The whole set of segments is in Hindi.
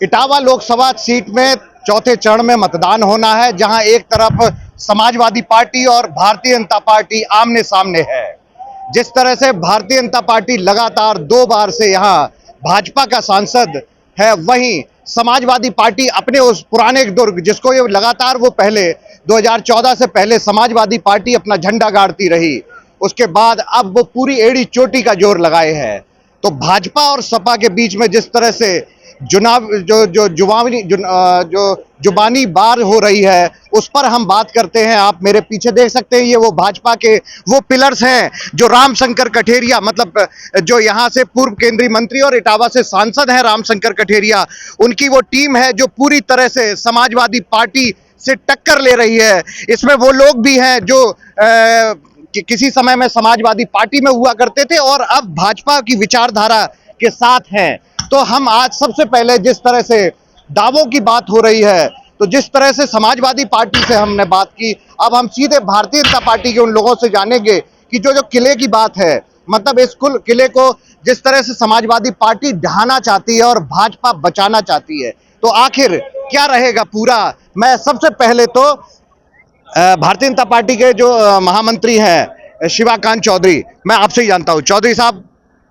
इटावा लोकसभा सीट में चौथे चरण में मतदान होना है, जहां एक तरफ समाजवादी पार्टी और भारतीय जनता पार्टी आमने सामने है। जिस तरह से भारतीय जनता पार्टी लगातार 2 बार से यहां भाजपा का सांसद है, वहीं समाजवादी पार्टी अपने उस पुराने दुर्ग, जिसको ये लगातार वो पहले 2014 से पहले समाजवादी पार्टी अपना झंडा गाड़ती रही, उसके बाद अब वो पूरी एड़ी चोटी का जोर लगाए हैं। तो भाजपा और सपा के बीच में जिस तरह से चुनाव जो जुबानी बार हो रही है, उस पर हम बात करते हैं। आप मेरे पीछे देख सकते हैं, ये वो भाजपा के वो पिलर्स हैं जो रामशंकर कठेरिया, मतलब जो यहाँ से पूर्व केंद्रीय मंत्री और इटावा से सांसद हैं रामशंकर कठेरिया, उनकी वो टीम है जो पूरी तरह से समाजवादी पार्टी से टक्कर ले रही है। इसमें वो लोग भी हैं जो कि किसी समय में समाजवादी पार्टी में हुआ करते थे और अब भाजपा की विचारधारा के साथ हैं। तो हम आज सबसे पहले जिस तरह से दावों की बात हो रही है, तो जिस तरह से समाजवादी पार्टी से हमने बात की, अब हम सीधे भारतीय जनता पार्टी के उन लोगों से जानेंगे कि जो किले की बात है, मतलब इस कुल किले को जिस तरह से समाजवादी पार्टी ढहाना चाहती है और भाजपा बचाना चाहती है, तो आखिर क्या रहेगा पूरा। मैं सबसे पहले तो भारतीय जनता पार्टी के जो महामंत्री हैं शिवाकांत चौधरी, मैं आपसे ही जानता हूं। चौधरी साहब,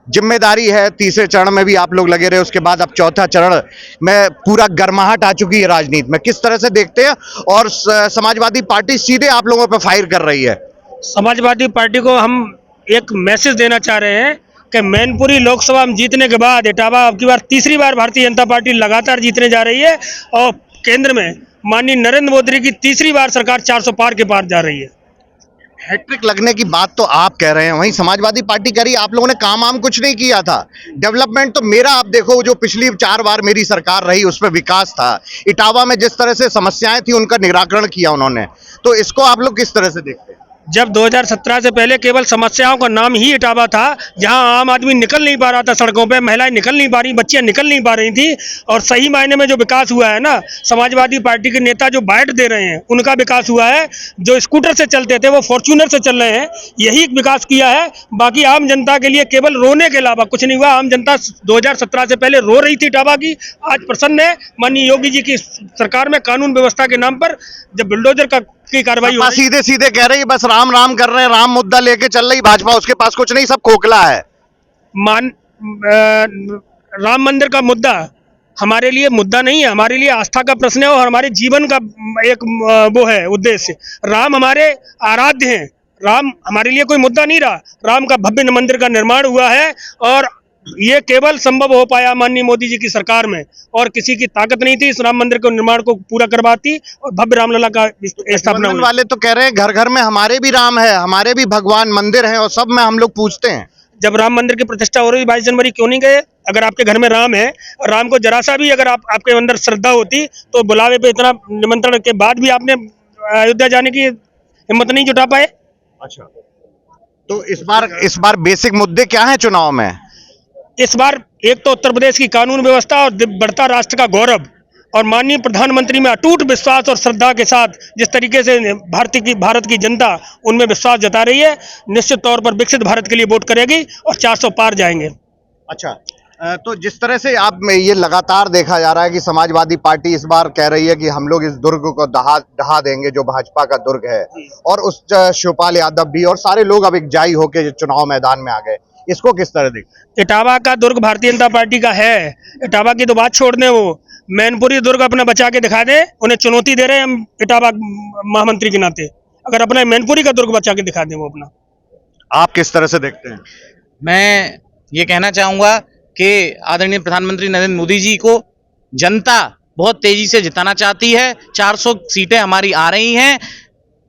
जिम्मेदारी है, तीसरे चरण में भी आप लोग लगे रहे, उसके बाद अब चौथा चरण में पूरा गर्माहट आ चुकी है राजनीति में, किस तरह से देखते हैं? और समाजवादी पार्टी सीधे आप लोगों पर फायर कर रही है। समाजवादी पार्टी को हम एक मैसेज देना चाह रहे हैं कि मैनपुरी लोकसभा में जीतने के बाद इटावा अब की बार तीसरी बार भारतीय जनता पार्टी लगातार जीतने जा रही है और केंद्र में माननीय नरेंद्र मोदी की तीसरी बार सरकार 400 पार के पार जा रही है। हैट्रिक लगने की बात तो आप कह रहे हैं, वहीं समाजवादी पार्टी कह रही है आप लोगों ने काम कुछ नहीं किया था। डेवलपमेंट तो मेरा, आप देखो, जो पिछली 4 बार मेरी सरकार रही उसमें विकास था। इटावा में जिस तरह से समस्याएं थी उनका निराकरण किया उन्होंने, तो इसको आप लोग किस तरह से देखते हैं? जब 2017 से पहले केवल समस्याओं का नाम ही इटावा था, जहां आम आदमी निकल नहीं पा रहा था सड़कों पे, महिलाएं निकल नहीं पा रही, बच्चियां निकल नहीं पा रही थी, और सही मायने में जो विकास हुआ है ना, समाजवादी पार्टी के नेता जो बाइट दे रहे हैं उनका विकास हुआ है। जो स्कूटर से चलते थे वो फॉर्च्यूनर से चल रहे हैं, यही विकास किया है। बाकी आम जनता के लिए केवल रोने के अलावा कुछ नहीं हुआ। आम जनता 2017 से पहले रो रही थी इटावा की, आज प्रसन्न है। माननीय योगी जी की सरकार में कानून व्यवस्था के नाम पर जब बुलडोजर की कार्रवाई हो, सीधे सीधे कह रही है बस राम राम कर रहे हैं, राम मुद्दा लेके चल रही भाजपा, उसके पास कुछ नहीं, सब खोखला है। राम मंदिर का मुद्दा हमारे लिए मुद्दा नहीं है, हमारे लिए आस्था का प्रश्न है और हमारे जीवन का एक वो है उद्देश्य। राम हमारे आराध्य हैं, राम हमारे लिए कोई मुद्दा नहीं रहा। राम का भव्य मंदिर का निर्माण हुआ है और ये केवल संभव हो पाया माननीय मोदी जी की सरकार में, और किसी की ताकत नहीं थी इस राम मंदिर के निर्माण को पूरा करवाती और भव्य रामलला का स्थापना हुई। वाले तो कह रहे हैं घर घर में हमारे भी राम है, हमारे भी भगवान मंदिर है और सब में हम लोग पूछते हैं। जब राम मंदिर की प्रतिष्ठा हो रही 22 जनवरी, क्यों नहीं गए? अगर आपके घर में राम है और राम को जरा सा भी अगर आपके अंदर श्रद्धा होती तो बुलावे पे इतना निमंत्रण के बाद भी आपने अयोध्या जाने की हिम्मत नहीं जुटा पाए। अच्छा, तो इस बार बेसिक मुद्दे क्या है चुनाव में? इस बार एक तो उत्तर प्रदेश की कानून व्यवस्था और बढ़ता राष्ट्र का गौरव, और माननीय प्रधानमंत्री में अटूट विश्वास और श्रद्धा के साथ जिस तरीके से भारत की जनता उनमें विश्वास जता रही है, निश्चित तौर पर विकसित भारत के लिए वोट करेगी और 400 पार जाएंगे। अच्छा, तो जिस तरह से आप में ये लगातार देखा जा रहा है कि समाजवादी पार्टी इस बार कह रही है कि हम लोग इस दुर्ग को दहा देंगे, जो भाजपा का दुर्ग है, और उस शिवपाल यादव भी और सारे लोग अब एकजाई होकर चुनाव मैदान में आ गए, इसको किस तरह देखते हैं? इटावा का दुर्ग भारतीय जनता पार्टी का है। इटावा की तो बात छोड़ दें, वो मैनपुरी दुर्ग अपना बचा के दिखा दे। उन्हें चुनौती दे रहे हैं हम इटावा महामंत्री के नाते, अगर अपना मैनपुरी का दुर्ग बचा के दिखा दें वो अपना। आप किस तरह से देखते हैं? मैं ये कहना चाहूँगा कि आदरणीय प्रधानमंत्री नरेंद्र मोदी जी को जनता बहुत तेजी से जिताना चाहती है। 400 सीटें हमारी आ रही हैं।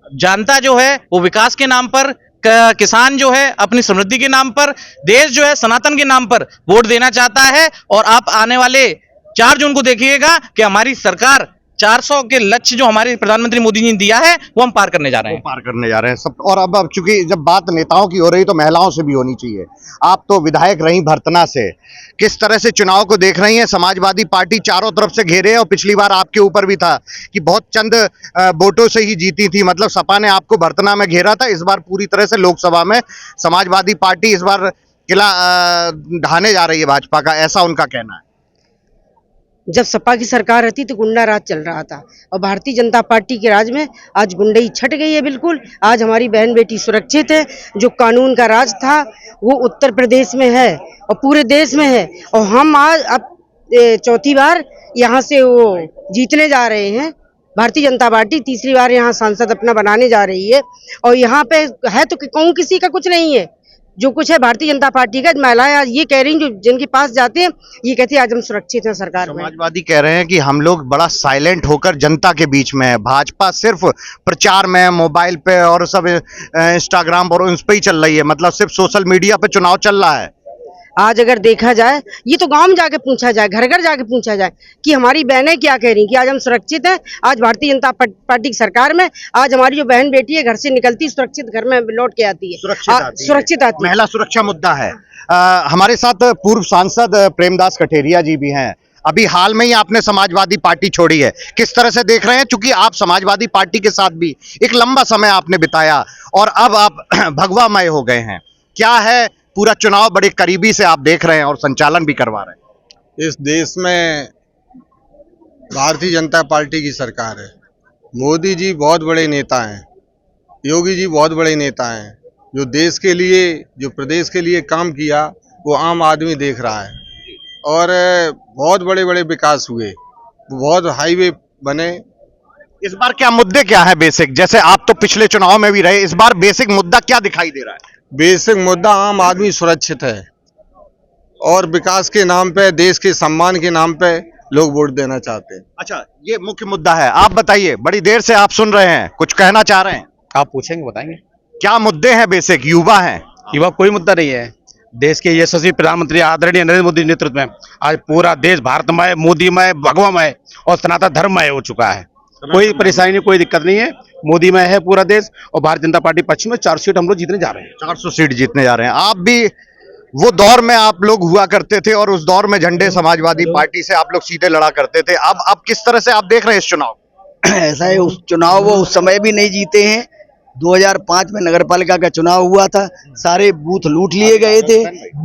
जनता जो है वो विकास के नाम पर, किसान जो है अपनी समृद्धि के नाम पर, देश जो है सनातन के नाम पर वोट देना चाहता है। और आप आने वाले 4 जून को देखिएगा कि हमारी सरकार 400 के लक्ष्य जो हमारे प्रधानमंत्री मोदी जी ने दिया है वो हम पार करने जा रहे हैं। सब। और अब चूंकि जब बात नेताओं की हो रही तो महिलाओं से भी होनी चाहिए। आप तो विधायक रही भरतना से, किस तरह से चुनाव को देख रही हैं? समाजवादी पार्टी चारों तरफ से घेरे है और पिछली बार आपके ऊपर भी था कि बहुत चंद वोटों से ही जीती थी, मतलब सपा ने आपको भरतना में घेरा था। इस बार पूरी तरह से लोकसभा में समाजवादी पार्टी इस बार किला ढाने जा रही है भाजपा का, ऐसा उनका कहना है। जब सपा की सरकार रहती तो गुंडा राज चल रहा था, और भारतीय जनता पार्टी के राज में आज गुंडई छट गई है बिल्कुल। आज हमारी बहन बेटी सुरक्षित है। जो कानून का राज था वो उत्तर प्रदेश में है और पूरे देश में है, और हम आज अब चौथी बार यहाँ से वो जीतने जा रहे हैं। भारतीय जनता पार्टी तीसरी बार यहाँ सांसद अपना बनाने जा रही है, और यहाँ पे है तो कहूँ किसी का कुछ नहीं है, जो कुछ है भारतीय जनता पार्टी का। महिलाएं आज ये कह रही हैं, जो जिनके पास जाते हैं ये कहती है आज हम सुरक्षित हैं सरकार में। समाजवादी कह रहे हैं कि हम लोग बड़ा साइलेंट होकर जनता के बीच में है, भाजपा सिर्फ प्रचार में, मोबाइल पे और सब इंस्टाग्राम और उन पे ही चल रही है, मतलब सिर्फ सोशल मीडिया पे चुनाव चल रहा है। आज अगर देखा जाए, ये तो गांव में जाके पूछा जाए, घर घर जाके पूछा जाए कि हमारी बहनें क्या कह रही कि आज हम सुरक्षित हैं। आज भारतीय जनता पार्टी की सरकार में आज हमारी जो बहन बेटी है घर से निकलती सुरक्षित घर में लौट के आती है, सुरक्षित आती है। महिला सुरक्षा मुद्दा है। हमारे साथ पूर्व सांसद प्रेमदास कठेरिया जी भी हैं। अभी हाल में ही आपने समाजवादी पार्टी छोड़ी है, किस तरह से देख रहे हैं? चूंकि आप समाजवादी पार्टी के साथ भी एक लंबा समय आपने बिताया और अब आप भगवामय हो गए हैं, क्या है पूरा चुनाव बड़े करीबी से आप देख रहे हैं और संचालन भी करवा रहे हैं? इस देश में भारतीय जनता पार्टी की सरकार है। मोदी जी बहुत बड़े नेता हैं, योगी जी बहुत बड़े नेता हैं। जो देश के लिए, जो प्रदेश के लिए काम किया वो आम आदमी देख रहा है, और बहुत बड़े बड़े विकास हुए, बहुत हाईवे बने। इस बार क्या मुद्दे क्या है बेसिक? जैसे आप तो पिछले चुनाव में भी रहे, इस बार बेसिक मुद्दा क्या दिखाई दे रहा है? बेसिक मुद्दा आम आदमी सुरक्षित है, और विकास के नाम पे, देश के सम्मान के नाम पे लोग वोट देना चाहते हैं। अच्छा, ये मुख्य मुद्दा है। आप बताइए, बड़ी देर से आप सुन रहे हैं, कुछ कहना चाह रहे हैं? आप पूछेंगे बताएंगे। क्या मुद्दे हैं बेसिक? युवा हैं, युवा कोई मुद्दा नहीं है। देश के यशस्वी प्रधानमंत्री आदरणीय नरेंद्र मोदी के नेतृत्व में आज पूरा देश भारतमय, मोदीमय, भगवामय और सनातन धर्ममय हो चुका है। कोई परेशानी नहीं, कोई दिक्कत नहीं है। मोदी में है पूरा देश, और भारतीय जनता पार्टी पश्चिम में 4 सीट हम लोग जीतने जा रहे हैं। 400 सीट जीतने जा रहे हैं। आप भी वो दौर में आप लोग हुआ करते थे और उस दौर में झंडे समाजवादी पार्टी से आप लोग सीधे लड़ा करते थे। अब किस तरह से आप देख रहे हैं इस चुनाव? ऐसा है, उस चुनाव वो उस समय भी नहीं जीते हैं। 2005 में नगरपालिका का चुनाव हुआ था, सारे बूथ लूट लिए गए थे।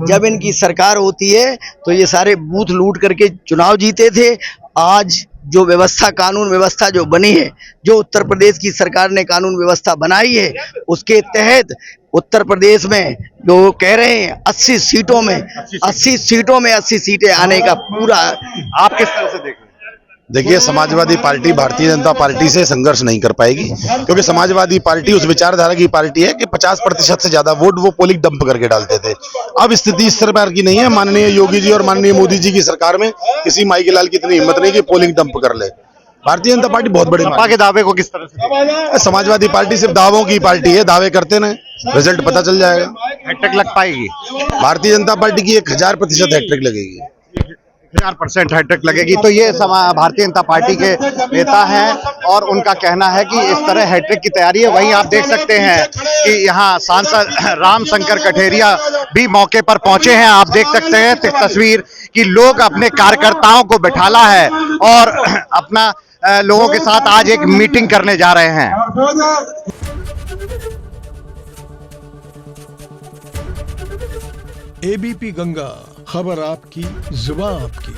जब इनकी सरकार होती है तो ये सारे बूथ लूट करके चुनाव जीते थे। आज जो व्यवस्था, कानून व्यवस्था जो बनी है, जो उत्तर प्रदेश की सरकार ने कानून व्यवस्था बनाई है, उसके तहत उत्तर प्रदेश में जो कह रहे हैं 80 सीटों में 80 सीटें आने का पूरा। आप किस तरह से देख रहे हैं? देखिए, समाजवादी पार्टी भारतीय जनता पार्टी से संघर्ष नहीं कर पाएगी, क्योंकि समाजवादी पार्टी उस विचारधारा की पार्टी है कि 50% से ज्यादा वोट वो पोलिंग डंप करके डालते थे। अब स्थिति इस प्रकार की नहीं है। माननीय योगी जी और माननीय मोदी जी की सरकार में किसी माई के लाल की इतनी हिम्मत नहीं कि पोलिंग डंप कर ले। भारतीय जनता पार्टी बहुत बड़े सपा के दावे को किस तरह से देखते हैं? समाजवादी पार्टी सिर्फ दावों की पार्टी है, दावे करते ना, रिजल्ट पता चल जाएगा। हैट्रिक लग पाएगी? भारतीय जनता पार्टी की 1000% हैट्रिक लगेगी। 1000% हैट्रिक लगेगी। तो ये भारतीय जनता पार्टी के नेता हैं और उनका कहना है कि इस तरह हैट्रिक की तैयारी है। वहीं आप देख सकते हैं कि यहाँ सांसद राम शंकर कठेरिया भी मौके पर पहुंचे हैं। आप देख सकते हैं तस्वीर कि लोग अपने कार्यकर्ताओं को बिठाला है और अपना लोगों के साथ आज एक मीटिंग करने जा रहे हैं। एबीपी गंगा, खबर आपकी, जुबान आपकी।